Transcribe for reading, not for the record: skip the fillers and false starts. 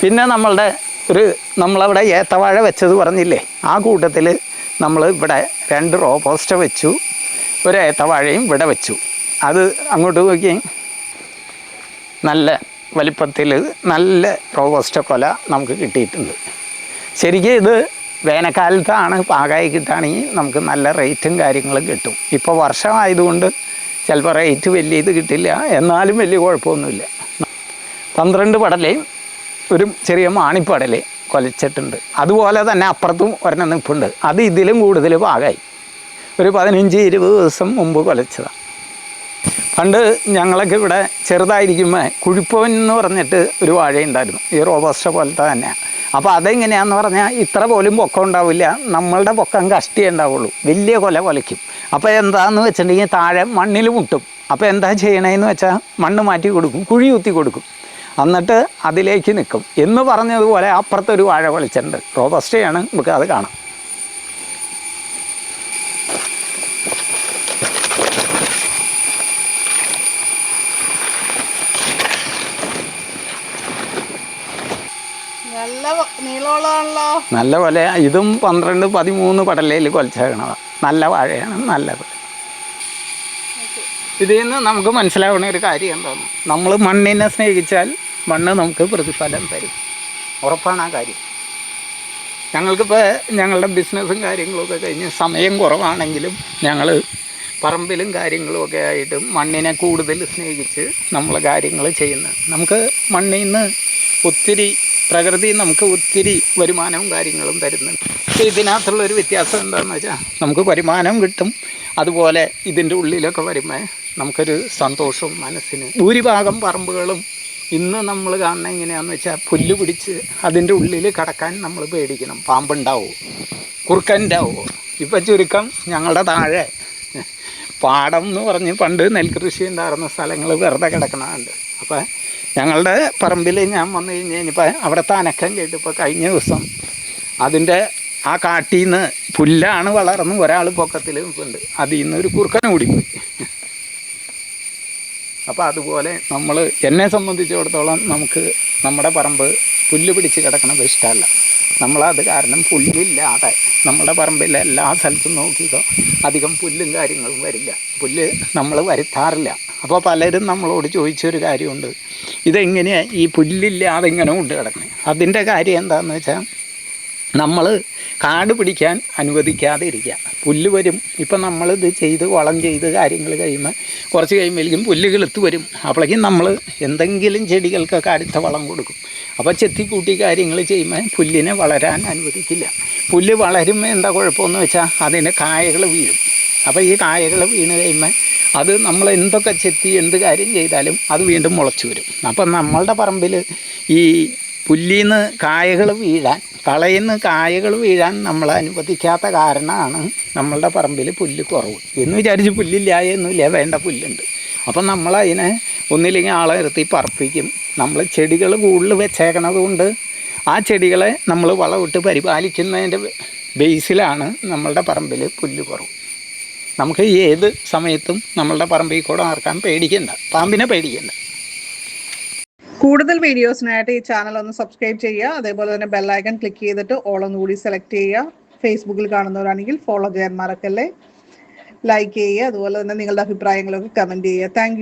പിന്നെ നമ്മളവിടെ ഏത്തവാഴ വെച്ചത് പറഞ്ഞില്ലേ, ആ കൂട്ടത്തിൽ നമ്മൾ ഇവിടെ 2 റോബസ്റ്റ വെച്ചു, ഒരു ഏത്തവാഴയും ഇവിടെ വെച്ചു. അത് അങ്ങോട്ട് നോക്കി, നല്ല വലിപ്പത്തിൽ നല്ല റോബസ്റ്റ കൊല നമുക്ക് കിട്ടിയിട്ടുണ്ട്. ശരിക്കും ഇത് വേനൽക്കാലത്താണ് പാകമായി കിട്ടുകയാണെങ്കിൽ നമുക്ക് നല്ല റേറ്റും കാര്യങ്ങളും കിട്ടും. ഇപ്പോൾ വർഷമായതുകൊണ്ട് ചിലപ്പോൾ റേറ്റ് വലിയ ഇത് കിട്ടില്ല, എന്നാലും വലിയ കുഴപ്പമൊന്നുമില്ല. 12 പടലയും ഒരു ചെറിയ മാണിപ്പടലയും കൊലച്ചിട്ടുണ്ട്. അതുപോലെ തന്നെ അപ്പുറത്തും ഒരെണ്ണം നിൽപ്പുണ്ട്, അത് ഇതിലും കൂടുതൽ പാകമായി. ഒരു 15-20 ദിവസം മുമ്പ് കൊലച്ചതാണ്. പണ്ട് ഞങ്ങളൊക്കെ ഇവിടെ ചെറുതായിരിക്കുമ്പോൾ കുഴിപ്പവൻ എന്ന് പറഞ്ഞിട്ട് ഒരു വാഴയുണ്ടായിരുന്നു, ഈ റോബസ്റ്റ പോലത്തെ തന്നെയാണ്. അപ്പോൾ അതെങ്ങനെയാണെന്ന് പറഞ്ഞാൽ ഇത്ര പോലും പൊക്കം ഉണ്ടാവില്ല, നമ്മളുടെ പൊക്കം കഷ്ടിയേ ഉണ്ടാവുള്ളൂ, വലിയ കൊലയ്ക്കും. അപ്പോൾ എന്താണെന്ന് വെച്ചിട്ടുണ്ടെങ്കിൽ താഴെ മണ്ണിൽ മുട്ടും. അപ്പോൾ എന്താ ചെയ്യണതെന്ന് വെച്ചാൽ മണ്ണ് മാറ്റി കൊടുക്കും, കുഴി കുത്തി കൊടുക്കും, എന്നിട്ട് അതിലേക്ക് നിൽക്കും എന്ന് പറഞ്ഞതുപോലെ അപ്പുറത്തൊരു വാഴ കൊലച്ചിട്ടുണ്ട്, റോബസ്റ്റയാണ്. നമുക്ക് അത് കാണാം. നല്ല കൊല. ഇതും 12-13 പടലയിൽ കൊലച്ചേക്കണതാണ്. നല്ല വാഴയാണ്, നല്ലത്. ഇതിൽ നിന്ന് നമുക്ക് മനസ്സിലാവുന്ന ഒരു കാര്യം എന്താണ്, നമ്മൾ മണ്ണിനെ സ്നേഹിച്ചാൽ മണ്ണ് നമുക്ക് പ്രതിഫലം തരും, ഉറപ്പാണ് ആ കാര്യം. ഞങ്ങൾക്കിപ്പോൾ ഞങ്ങളുടെ ബിസിനസ്സും കാര്യങ്ങളുമൊക്കെ കഴിഞ്ഞ് സമയം കുറവാണെങ്കിലും ഞങ്ങൾ പറമ്പിലും കാര്യങ്ങളുമൊക്കെ ആയിട്ട് മണ്ണിനെ കൂടുതൽ സ്നേഹിച്ച് നമ്മൾ കാര്യങ്ങൾ ചെയ്യുന്നത്. നമുക്ക് മണ്ണിൽ നിന്ന് ഒത്തിരി, പ്രകൃതി നമുക്ക് ഒത്തിരി വരുമാനവും കാര്യങ്ങളും തരുന്നുണ്ട്. ഇതിനകത്തുള്ളൊരു വ്യത്യാസം എന്താണെന്ന് വെച്ചാൽ നമുക്ക് വരുമാനം കിട്ടും, അതുപോലെ ഇതിൻ്റെ ഉള്ളിലൊക്കെ വരുമ്പോൾ നമുക്കൊരു സന്തോഷവും മനസ്സിന്. ഭൂരിഭാഗം പറമ്പുകളും ഇന്ന് നമ്മൾ കാണുന്നത് എങ്ങനെയാണെന്ന് വെച്ചാൽ പുല്ല് പിടിച്ച് അതിൻ്റെ ഉള്ളിൽ കടക്കാൻ നമ്മൾ പേടിക്കണം, പാമ്പുണ്ടാവുമോ, കുറുക്കനുണ്ടാവുമോ. ഇപ്പം ചുരുക്കം ഞങ്ങളുടെ താഴെ പാടം എന്ന് പറഞ്ഞ് പണ്ട് നെൽകൃഷി ഉണ്ടായിരുന്ന സ്ഥലങ്ങൾ വെറുതെ കിടക്കണമുണ്ട്. അപ്പോൾ ഞങ്ങളുടെ പറമ്പിൽ ഞാൻ വന്നു കഴിഞ്ഞപ്പോൾ അവിടുത്തെ അനക്കം കേട്ടിപ്പോൾ കഴിഞ്ഞ ദിവസം അതിൻ്റെ ആ കാട്ടിൽ നിന്ന് പുല്ലാണ് വളർന്ന് ഒരാൾ പൊക്കത്തിൽ നിൽപ്പുണ്ട്, അതിൽ നിന്ന് ഒരു കുറുക്കൻ ഓടിപ്പോയി. അപ്പോൾ അതുപോലെ എന്നെ സംബന്ധിച്ചിടത്തോളം നമുക്ക് നമ്മുടെ പറമ്പ് പുല്ല് പിടിച്ച് കിടക്കണത് ഇഷ്ടമല്ല. നമ്മളത് കാരണം പുല്ലില്ലാതെ നമ്മുടെ പറമ്പിൽ എല്ലാ സ്ഥലത്തും നോക്കിയതോ അധികം പുല്ലും കാര്യങ്ങളും വരില്ല, പുല്ല് നമ്മൾ വരുത്താറില്ല. അപ്പോൾ പലരും നമ്മളോട് ചോദിച്ചൊരു കാര്യമുണ്ട്, ഇതെങ്ങനെയാണ് ഈ പുല്ലില്ലാതെ ഇങ്ങനെ കൊണ്ട് കിടക്കുന്നത്? അതിൻ്റെ കാര്യം എന്താണെന്ന് വെച്ചാൽ നമ്മൾ കാട് പിടിക്കാൻ അനുവദിക്കാതെ ഇരിക്കുക. പുല്ല് വരും, ഇപ്പം നമ്മളിത് ചെയ്ത് വളം ചെയ്ത് കാര്യങ്ങൾ കഴിയുമ്പോൾ കുറച്ച് കഴിയുമ്പോഴേക്കും പുല്ല് കിളുത്ത് വരും. അപ്പോഴേക്കും നമ്മൾ എന്തെങ്കിലും ചെടികൾക്കൊക്കെ അടുത്ത വളം കൊടുക്കും. അപ്പോൾ ചെത്തിക്കൂട്ടി കാര്യങ്ങൾ ചെയ്യുമ്പോൾ പുല്ലിനെ വളരാൻ അനുവദിക്കില്ല. പുല്ല് വളരുമ്പോൾ എന്താ കുഴപ്പമെന്ന് വെച്ചാൽ അതിന് കായകൾ വീഴും. അപ്പോൾ ഈ കായകൾ വീണ് കഴിയുമ്പോൾ അത് നമ്മൾ എന്തൊക്കെ ചെത്തി എന്ത് കാര്യം ചെയ്താലും അത് വീണ്ടും മുളച്ചു വരും. അപ്പം നമ്മളുടെ പറമ്പിൽ ഈ പുല്ലിന്ന് കായകൾ വീഴാൻ, കളയിന്ന് കായകൾ വീഴാൻ നമ്മൾ അനുവദിക്കാത്ത കാരണമാണ് നമ്മളുടെ പറമ്പിൽ പുല്ല് കുറവ്. എന്ന് വിചാരിച്ച് പുല്ലില്ലായൊന്നുമില്ല, വേണ്ട പുല്ലുണ്ട്. അപ്പം നമ്മളതിനെ ഒന്നില്ലെങ്കിൽ ആളെ നിർത്തി പറപ്പിക്കും. നമ്മൾ ചെടികൾ കൂടുതൽ വെച്ചേക്കണത് കൊണ്ട് ആ ചെടികളെ നമ്മൾ വളമിട്ട് പരിപാലിക്കുന്നതിൻ്റെ ബേസിലാണ് നമ്മളുടെ പറമ്പിൽ പുല്ല് കുറവ്. നമുക്ക് ഏത് സമയത്തും നമ്മളുടെ പറമ്പിൽ കൂടെ നടക്കാൻ പേടിക്കണ്ട, പാമ്പിനെ പേടിക്കണ്ട. കൂടുതൽ വീഡിയോസിനായിട്ട് ഈ ചാനൽ ഒന്ന് സബ്സ്ക്രൈബ് ചെയ്യുക, അതേപോലെ തന്നെ ബെല്ലൈക്കൺ ക്ലിക്ക് ചെയ്തിട്ട് ഓൾ ഒന്നുകൂടി സെലക്ട് ചെയ്യുക. ഫേസ്ബുക്കിൽ കാണുന്നവരാണെങ്കിൽ ഫോളോ ചെയ്യാൻ മറക്കല്ലേ, ലൈക്ക് ചെയ്യുക, അതുപോലെ തന്നെ നിങ്ങളുടെ അഭിപ്രായങ്ങളൊക്കെ കമൻറ്റ് ചെയ്യുക. താങ്ക്